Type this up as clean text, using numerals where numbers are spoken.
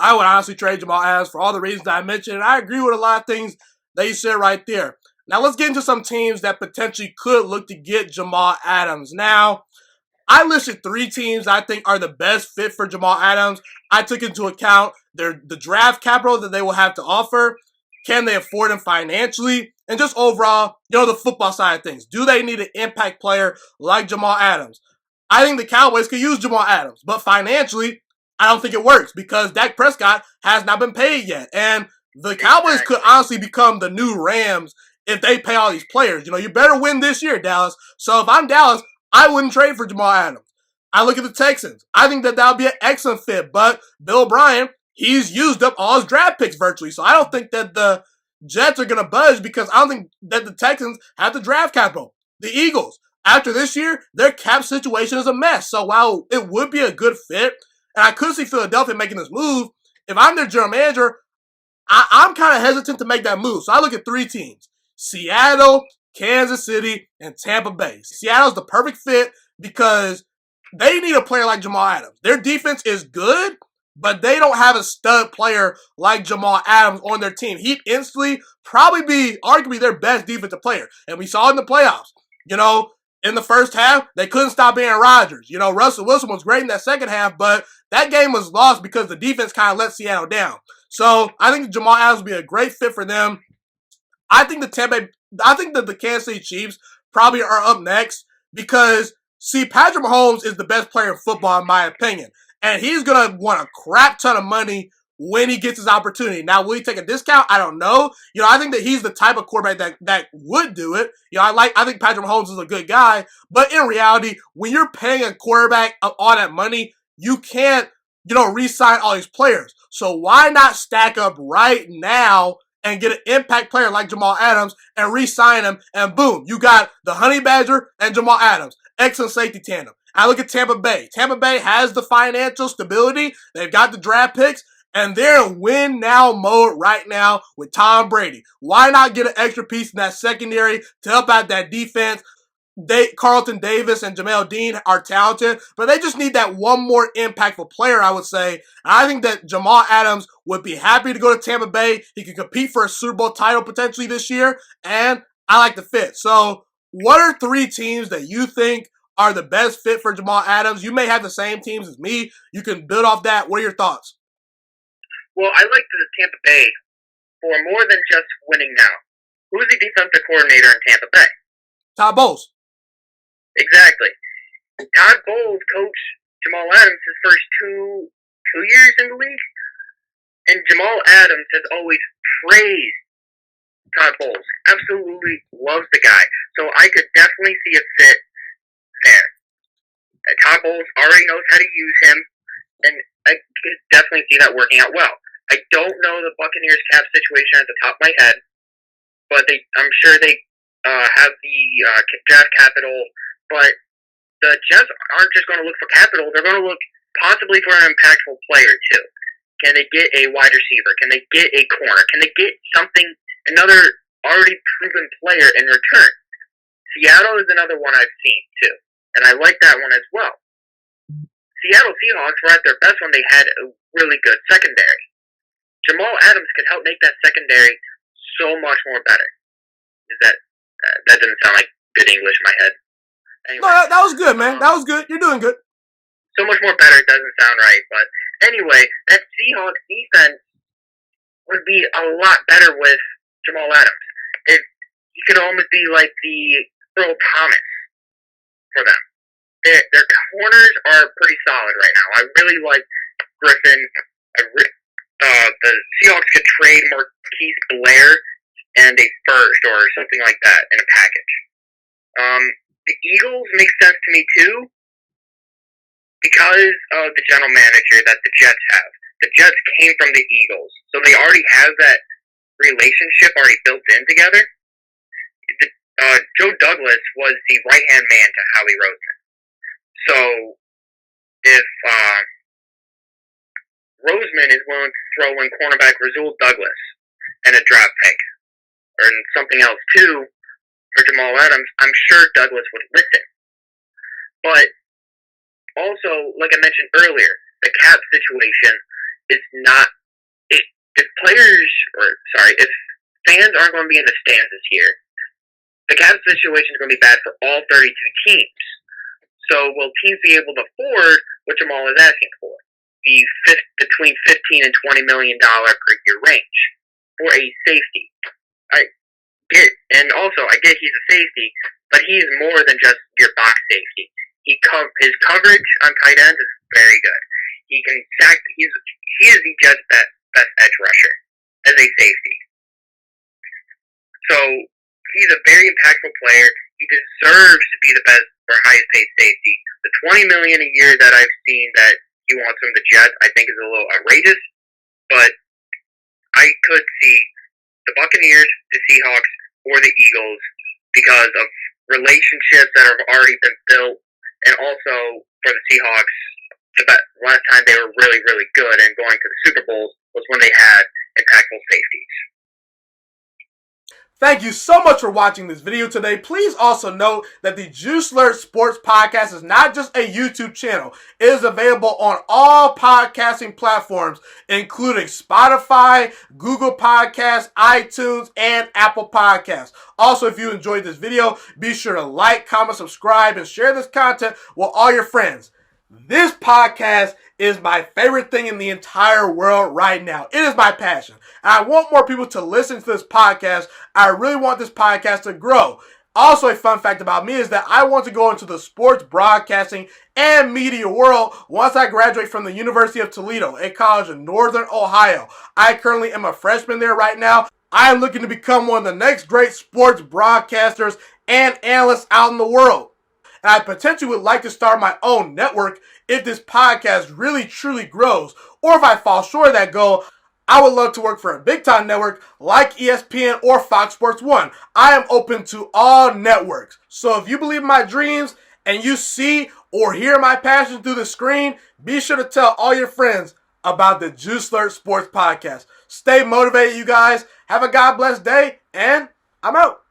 I would honestly trade Jamal Adams for all the reasons I mentioned, and I agree with a lot of things that you said right there. Now let's get into some teams that potentially could look to get Jamal Adams. Now, I listed 3 teams I think are the best fit for Jamal Adams. I took into account the draft capital that they will have to offer. Can they afford him financially? And just overall, the football side of things. Do they need an impact player like Jamal Adams? I think the Cowboys could use Jamal Adams, but financially, I don't think it works because Dak Prescott has not been paid yet. And the Cowboys could honestly become the new Rams if they pay all these players. You better win this year, Dallas. So if I'm Dallas, I wouldn't trade for Jamal Adams. I look at the Texans. I think that would be an excellent fit, but Bill O'Brien, he's used up all his draft picks virtually. So I don't think that the Jets are going to budge because I don't think that the Texans have the draft capital. The Eagles, after this year, their cap situation is a mess. So while it would be a good fit, and I could see Philadelphia making this move, if I'm their general manager, I'm kind of hesitant to make that move. So I look at 3 teams: Seattle, Kansas City, and Tampa Bay. Seattle's the perfect fit because they need a player like Jamal Adams. Their defense is good, but they don't have a stud player like Jamal Adams on their team. He'd instantly probably be arguably their best defensive player. And we saw in the playoffs, in the first half, they couldn't stop Aaron Rodgers. Russell Wilson was great in that second half, but that game was lost because the defense kind of let Seattle down. So I think Jamal Adams would be a great fit for them. I think that the Kansas City Chiefs probably are up next because, see, Patrick Mahomes is the best player in football in my opinion. And he's going to want a crap ton of money when he gets his opportunity. Now, will he take a discount? I don't know. I think that he's the type of quarterback that would do it. I think Patrick Mahomes is a good guy. But in reality, when you're paying a quarterback all that money, you can't, re-sign all these players. So why not stack up right now and get an impact player like Jamal Adams and re-sign him, and boom, you got the Honey Badger and Jamal Adams. Excellent safety tandem. I look at Tampa Bay. Tampa Bay has the financial stability. They've got the draft picks, and they're in win-now mode right now with Tom Brady. Why not get an extra piece in that secondary to help out that defense? Carlton Davis and Jamal Dean are talented, but they just need that one more impactful player, I would say. And I think that Jamal Adams would be happy to go to Tampa Bay. He could compete for a Super Bowl title potentially this year, and I like the fit. So what are 3 teams that you think are the best fit for Jamal Adams? You may have the same teams as me. You can build off that. What are your thoughts? Well, I like the Tampa Bay for more than just winning now. Who's the defensive coordinator in Tampa Bay? Todd Bowles. Exactly. Todd Bowles coached Jamal Adams his first two years in the league, and Jamal Adams has always praised Todd Bowles. Absolutely loves the guy. So I could definitely see a fit there. Todd Bowles already knows how to use him, and I could definitely see that working out well. I don't know the Buccaneers cap situation at the top of my head, but I'm sure they have the draft capital. But the Jets aren't just going to look for capital; they're going to look possibly for an impactful player too. Can they get a wide receiver? Can they get a corner? Can they get another already proven player in return? Seattle is another one I've seen too, and I like that one as well. Seattle Seahawks were at their best when they had a really good secondary. Jamal Adams could help make that secondary so much more better. That didn't sound like good English in my head. Anyway, No, that was good, man. That was good. You're doing good. So much more better doesn't sound right, but anyway, that Seahawks defense would be a lot better with Jamal Adams. He could almost be like the Earl Thomas for them. Their corners are pretty solid right now. I really like Griffin. The Seahawks could trade Marquise Blair and a first or something like that in a package. The Eagles make sense to me too because of the general manager that the Jets have. The Jets came from the Eagles, so they already have that relationship already built in together. Joe Douglas was the right-hand man to Howie Roseman. So if Roseman is willing to throw in cornerback Rasul Douglas and a draft pick, or something else too, for Jamal Adams, I'm sure Douglas would listen. But also, like I mentioned earlier, the cap situation it's not. If if fans aren't going to be in the stands this year, the cap situation is going to be bad for all 32 teams. So will teams be able to afford what Jamal is asking for? Between $15 and $20 million per year range for a safety. I get he's a safety, but he's more than just your box safety. His coverage on tight ends is very good. He can sack. He is the Jets' best edge rusher as a safety. So he's a very impactful player. He deserves to be the best or highest paid safety. The $20 million a year that I've seen that he wants from the Jets, I think is a little outrageous. But I could see the Buccaneers, the Seahawks, or the Eagles because of relationships that have already been built, and also for the Seahawks, the last time they were really, really good and going to the Super Bowls was when they had impactful safeties. Thank you so much for watching this video today. Please also note that the Juiciest Sports Podcast is not just a YouTube channel. It is available on all podcasting platforms, including Spotify, Google Podcasts, iTunes, and Apple Podcasts. Also, if you enjoyed this video, be sure to like, comment, subscribe, and share this content with all your friends. This podcast is my favorite thing in the entire world right now. It is my passion. And I want more people to listen to this podcast. I really want this podcast to grow. Also, a fun fact about me is that I want to go into the sports broadcasting and media world once I graduate from the University of Toledo, a college in Northern Ohio. I currently am a freshman there right now. I am looking to become one of the next great sports broadcasters and analysts out in the world. And I potentially would like to start my own network if this podcast really truly grows. Or if I fall short of that goal, I would love to work for a big time network like ESPN or Fox Sports 1. I am open to all networks. So if you believe in my dreams and you see or hear my passion through the screen, be sure to tell all your friends about the Juiciest Sports Podcast. Stay motivated, you guys. Have a God bless day, and I'm out.